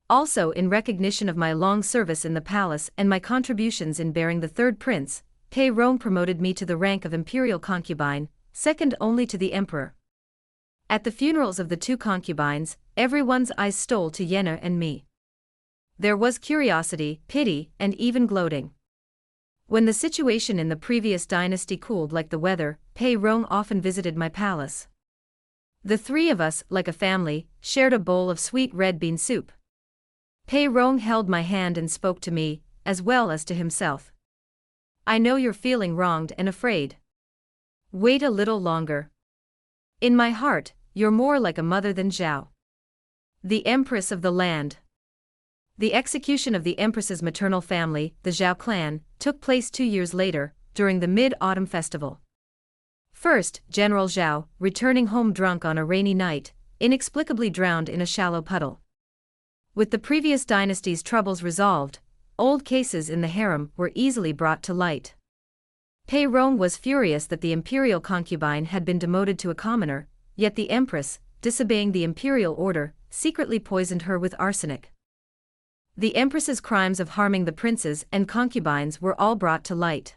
Speaker 1: Also, in recognition of my long service in the palace and my contributions in bearing the 3rd prince, Pei Rong promoted me to the rank of imperial concubine, second only to the emperor. At the funerals of the 2 concubines, everyone's eyes stole to Yenna and me. There was curiosity, pity, and even gloating. When the situation in the previous dynasty cooled like the weather, Pei Rong often visited my palace. The 3 of us, like a family, shared a bowl of sweet red bean soup. Pei Rong held my hand and spoke to me, as well as to himself. "I know you're feeling wronged and afraid. Wait a little longer. In my heart, you're more like a mother than Zhao, the empress of the land." The execution of the empress's maternal family, the Zhao clan, took place 2 years later, during the Mid-Autumn Festival. First, General Zhao, returning home drunk on a rainy night, inexplicably drowned in a shallow puddle. With the previous dynasty's troubles resolved, old cases in the harem were easily brought to light. Pei Rong was furious that the imperial concubine had been demoted to a commoner, yet the empress, disobeying the imperial order, secretly poisoned her with arsenic. The empress's crimes of harming the princes and concubines were all brought to light.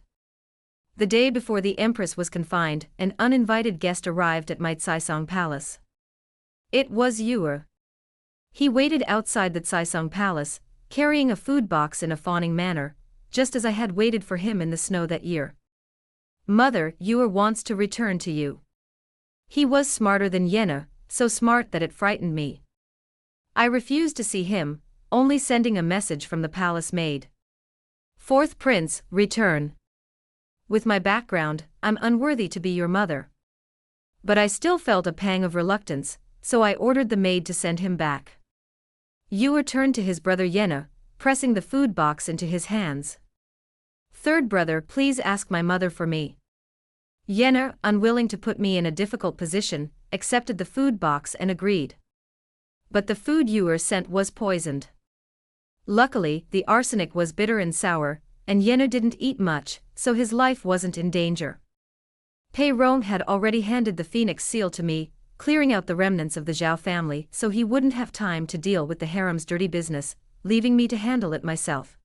Speaker 1: The day before the empress was confined, an uninvited guest arrived at Majesty Palace. It was Yue. He waited outside the Caisong Palace, carrying a food box in a fawning manner, just as I had waited for him in the snow that year. Mother, Yue wants to return to you. He was smarter than Yena, so smart that it frightened me. I refused to see him, only sending a message from the palace maid. Fourth prince, return. With my background, I'm unworthy to be your mother. But I still felt a pang of reluctance, so I ordered the maid to send him back. Yue turned to his brother Yena, pressing the food box into his hands. Third brother, please ask my mother for me. Yena, unwilling to put me in a difficult position, accepted the food box and agreed. But the food Yue sent was poisoned. Luckily, the arsenic was bitter and sour, and Yena didn't eat much, so his life wasn't in danger. Pei Rong had already handed the phoenix seal to me, clearing out the remnants of the Zhao family so he wouldn't have time to deal with the harem's dirty business, leaving me to handle it myself.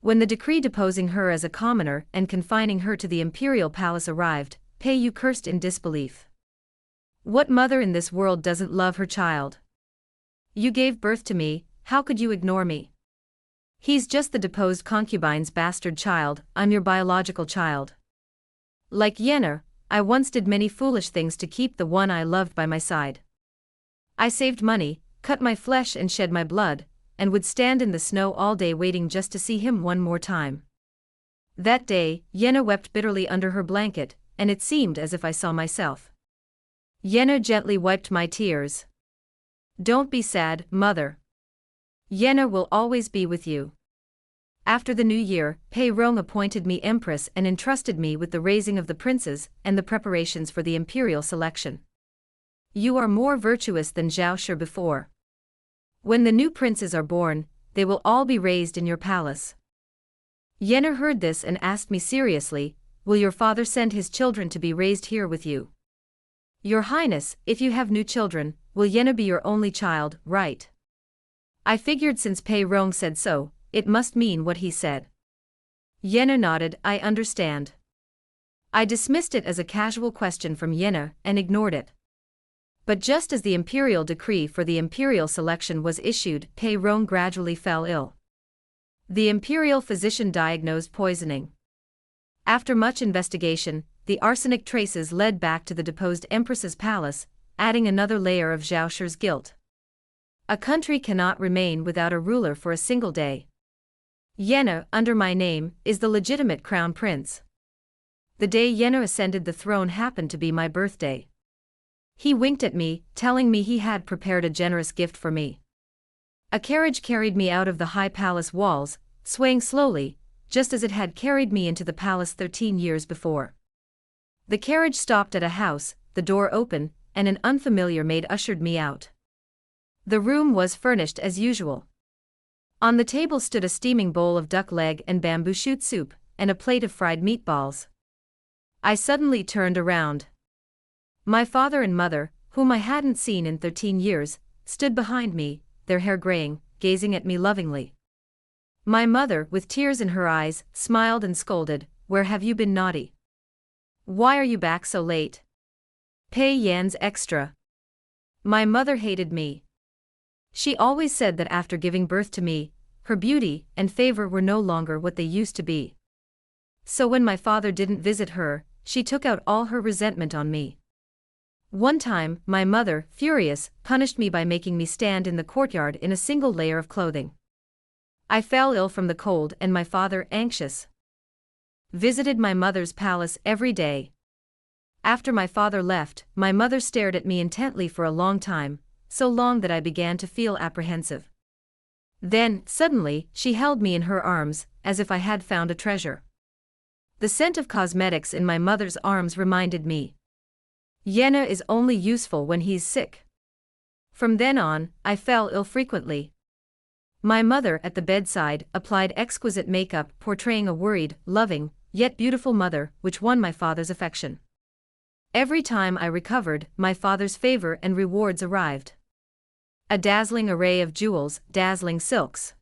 Speaker 1: When the decree deposing her as a commoner and confining her to the imperial palace arrived, Pei Yu cursed in disbelief. What mother in this world doesn't love her child? You gave birth to me, how could you ignore me? He's just the deposed concubine's bastard child, I'm your biological child. Like Yena, I once did many foolish things to keep the one I loved by my side. I saved money, cut my flesh and shed my blood, and would stand in the snow all day waiting just to see him one more time. That day, Yena wept bitterly under her blanket, and it seemed as if I saw myself. Yena gently wiped my tears. Don't be sad, mother. Yena will always be with you. After the new year, Pei Rong appointed me empress and entrusted me with the raising of the princes and the preparations for the imperial selection. You are more virtuous than Zhao Shi before. When the new princes are born, they will all be raised in your palace. Yena heard this and asked me seriously, will your father send his children to be raised here with you? Your Highness, if you have new children, will Yena be your only child, right? I figured since Pei Rong said so, it must mean what he said. Yena nodded, I understand. I dismissed it as a casual question from Yena and ignored it. But just as the imperial decree for the imperial selection was issued, Pei Rong gradually fell ill. The imperial physician diagnosed poisoning. After much investigation, the arsenic traces led back to the deposed empress's palace, adding another layer of Zhao Shi's guilt. A country cannot remain without a ruler for a single day. Yena, under my name, is the legitimate crown prince. The day Yena ascended the throne happened to be my birthday. He winked at me, telling me he had prepared a generous gift for me. A carriage carried me out of the high palace walls, swaying slowly, just as it had carried me into the palace 13 years before. The carriage stopped at a house, the door opened, and an unfamiliar maid ushered me out. The room was furnished as usual. On the table stood a steaming bowl of duck leg and bamboo shoot soup, and a plate of fried meatballs. I suddenly turned around. My father and mother, whom I hadn't seen in 13 years, stood behind me, their hair graying, gazing at me lovingly. My mother, with tears in her eyes, smiled and scolded, "Where have you been naughty? Why are you back so late? Pay Yan's extra." My mother hated me. She always said that after giving birth to me, her beauty and favor were no longer what they used to be. So when my father didn't visit her, she took out all her resentment on me. One time, my mother, furious, punished me by making me stand in the courtyard in a single layer of clothing. I fell ill from the cold and my father, anxious, visited my mother's palace every day. After my father left, my mother stared at me intently for a long time, so long that I began to feel apprehensive. Then, suddenly, she held me in her arms, as if I had found a treasure. The scent of cosmetics in my mother's arms reminded me. Yena is only useful when he's sick. From then on, I fell ill frequently. My mother at the bedside applied exquisite makeup portraying a worried, loving, yet beautiful mother which won my father's affection. Every time I recovered, my father's favor and rewards arrived. A dazzling array of jewels, dazzling silks.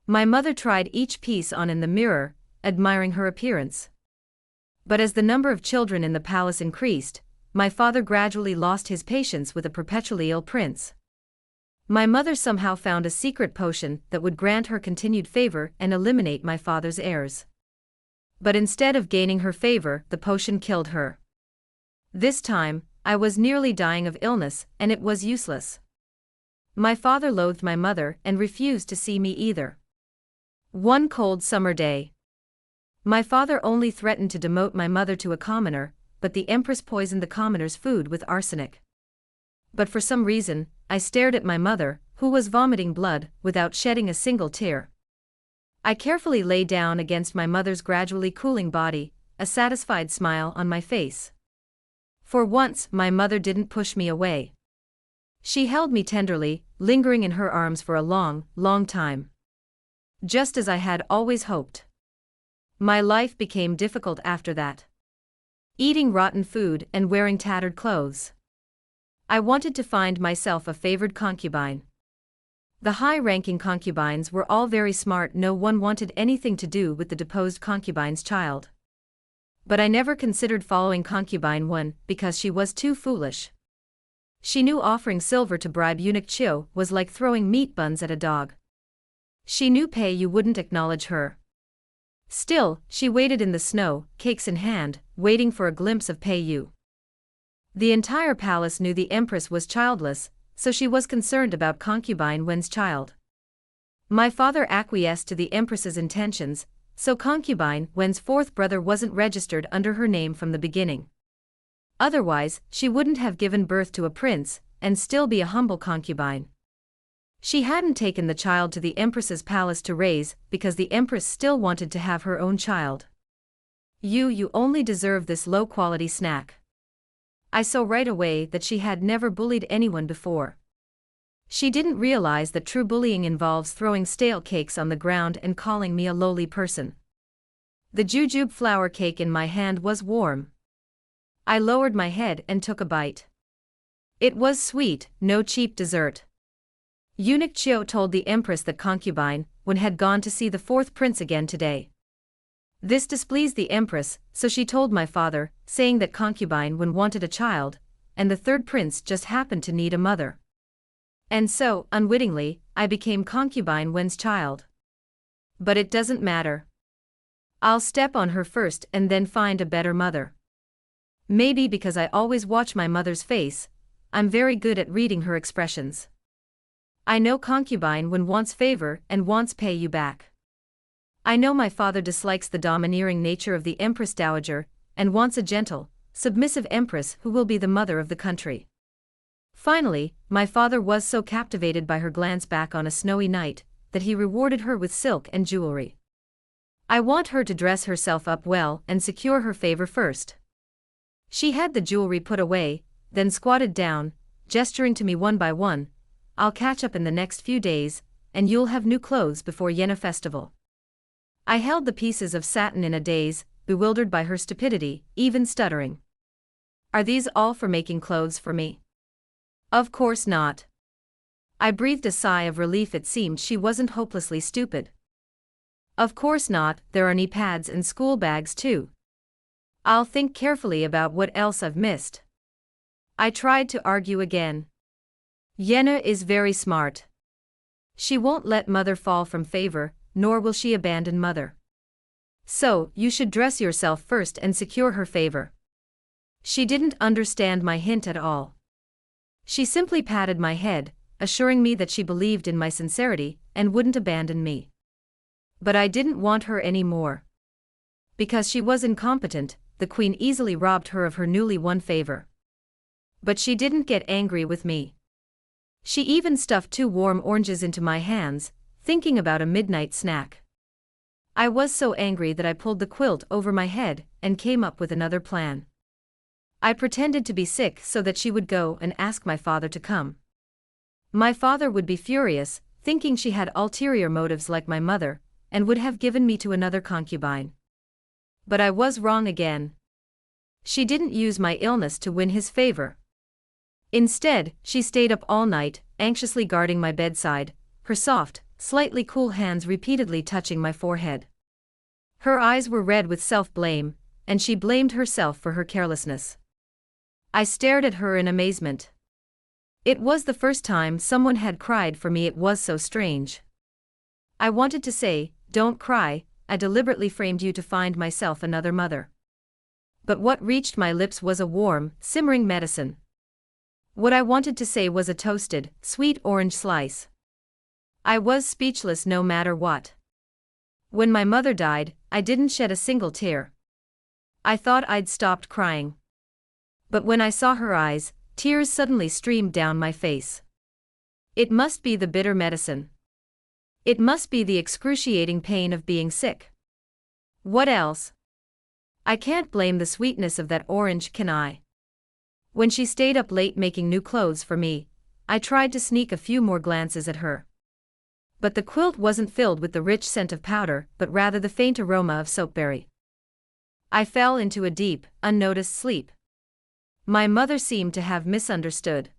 Speaker 1: My mother tried each piece on in the mirror, admiring her appearance. But as the number of children in the palace increased, my father gradually lost his patience with a perpetually ill prince. My mother somehow found a secret potion that would grant her continued favor and eliminate my father's heirs. But instead of gaining her favor, the potion killed her. This time, I was nearly dying of illness, and it was useless. My father loathed my mother and refused to see me either. One cold summer day, my father only threatened to demote my mother to a commoner, but the empress poisoned the commoner's food with arsenic. But for some reason, I stared at my mother, who was vomiting blood, without shedding a single tear. I carefully lay down against my mother's gradually cooling body, a satisfied smile on my face. For once, my mother didn't push me away. She held me tenderly, lingering in her arms for a long, long time. Just as I had always hoped. My life became difficult after that. Eating rotten food and wearing tattered clothes. I wanted to find myself a favored concubine. The high-ranking concubines were all very smart. No one wanted anything to do with the deposed concubine's child. But I never considered following concubine 1 because she was too foolish. She knew offering silver to bribe eunuch Chio was like throwing meat buns at a dog. She knew Pei Yu wouldn't acknowledge her. Still, she waited in the snow, cakes in hand, waiting for a glimpse of Pei Yu. The entire palace knew the empress was childless, so she was concerned about concubine Wen's child. My father acquiesced to the empress's intentions, so concubine Wen's fourth brother wasn't registered under her name from the beginning. Otherwise, she wouldn't have given birth to a prince, and still be a humble concubine. She hadn't taken the child to the empress's palace to raise, because the empress still wanted to have her own child. You only deserve this low-quality snack. I saw right away that she had never bullied anyone before. She didn't realize that true bullying involves throwing stale cakes on the ground and calling me a lowly person. The jujube flour cake in my hand was warm. I lowered my head and took a bite. It was sweet, no cheap dessert. Eunuch Chio told the empress that concubine Wen had gone to see the fourth prince again today. This displeased the empress, so she told my father, saying that concubine Wen wanted a child, and the third prince just happened to need a mother. And so, unwittingly, I became concubine Wen's child. But it doesn't matter. I'll step on her first and then find a better mother. Maybe because I always watch my mother's face, I'm very good at reading her expressions. I know concubine Wen wants favor and wants Pei Yu back. I know my father dislikes the domineering nature of the Empress Dowager, and wants a gentle, submissive empress who will be the mother of the country. Finally, my father was so captivated by her glance back on a snowy night, that he rewarded her with silk and jewelry. I want her to dress herself up well and secure her favor first. She had the jewelry put away, then squatted down, gesturing to me one by one. I'll catch up in the next few days, and you'll have new clothes before Yena festival. I held the pieces of satin in a daze, bewildered by her stupidity, even stuttering. Are these all for making clothes for me? Of course not. I breathed a sigh of relief. It seemed she wasn't hopelessly stupid. Of course not, there are knee pads and school bags too. I'll think carefully about what else I've missed. I tried to argue again. Yena is very smart. She won't let mother fall from favor, nor will she abandon mother. So, you should dress yourself first and secure her favor. She didn't understand my hint at all. She simply patted my head, assuring me that she believed in my sincerity and wouldn't abandon me. But I didn't want her any more. Because she was incompetent, the queen easily robbed her of her newly won favor. But she didn't get angry with me. She even stuffed 2 warm oranges into my hands, thinking about a midnight snack. I was so angry that I pulled the quilt over my head and came up with another plan. I pretended to be sick so that she would go and ask my father to come. My father would be furious, thinking she had ulterior motives like my mother, and would have given me to another concubine. But I was wrong again. She didn't use my illness to win his favor. Instead, she stayed up all night, anxiously guarding my bedside, her soft, slightly cool hands repeatedly touching my forehead. Her eyes were red with self-blame, and she blamed herself for her carelessness. I stared at her in amazement. It was the first time someone had cried for me. It was so strange. I wanted to say, "Don't cry, I deliberately framed you to find myself another mother." But what reached my lips was a warm, simmering medicine. What I wanted to say was a toasted, sweet orange slice. I was speechless no matter what. When my mother died, I didn't shed a single tear. I thought I'd stopped crying. But when I saw her eyes, tears suddenly streamed down my face. It must be the bitter medicine. It must be the excruciating pain of being sick. What else? I can't blame the sweetness of that orange, can I? When she stayed up late making new clothes for me, I tried to sneak a few more glances at her. But the quilt wasn't filled with the rich scent of powder, but rather the faint aroma of soapberry. I fell into a deep, unnoticed sleep. My mother seemed to have misunderstood.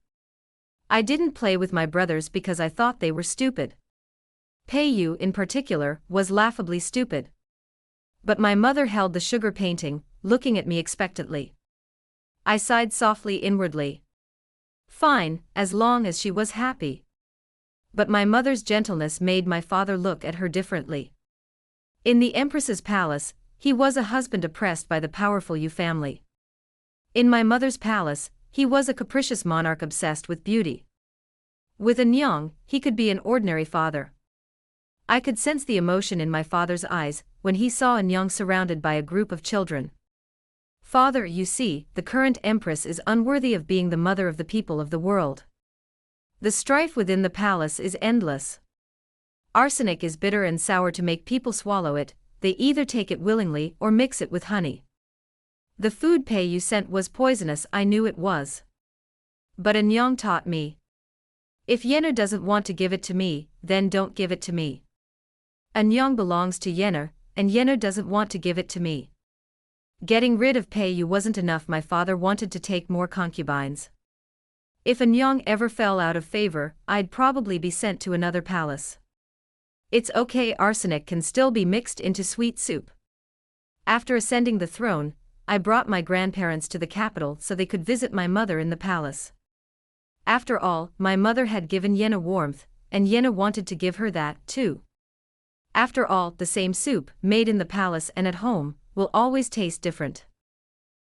Speaker 1: I didn't play with my brothers because I thought they were stupid. Peiyu, in particular, was laughably stupid. But my mother held the sugar painting, looking at me expectantly. I sighed softly inwardly. Fine, as long as she was happy. But my mother's gentleness made my father look at her differently. In the Empress's palace, he was a husband oppressed by the powerful Yu family. In my mother's palace, he was a capricious monarch obsessed with beauty. With Anyang, he could be an ordinary father. I could sense the emotion in my father's eyes when he saw Anyang surrounded by a group of children. "Father, you see, the current empress is unworthy of being the mother of the people of the world. The strife within the palace is endless. Arsenic is bitter and sour to make people swallow it, they either take it willingly or mix it with honey. The food Peiyu sent was poisonous, I knew it was. But Anyang taught me. If Yenna doesn't want to give it to me, then don't give it to me. Anyang belongs to Yenna, and Yenna doesn't want to give it to me." Getting rid of Peiyu wasn't enough. My father wanted to take more concubines. If Anyang ever fell out of favor, I'd probably be sent to another palace. It's okay, arsenic can still be mixed into sweet soup. After ascending the throne, I brought my grandparents to the capital so they could visit my mother in the palace. After all, my mother had given Yenna warmth, and Yenna wanted to give her that, too. After all, the same soup, made in the palace and at home, will always taste different.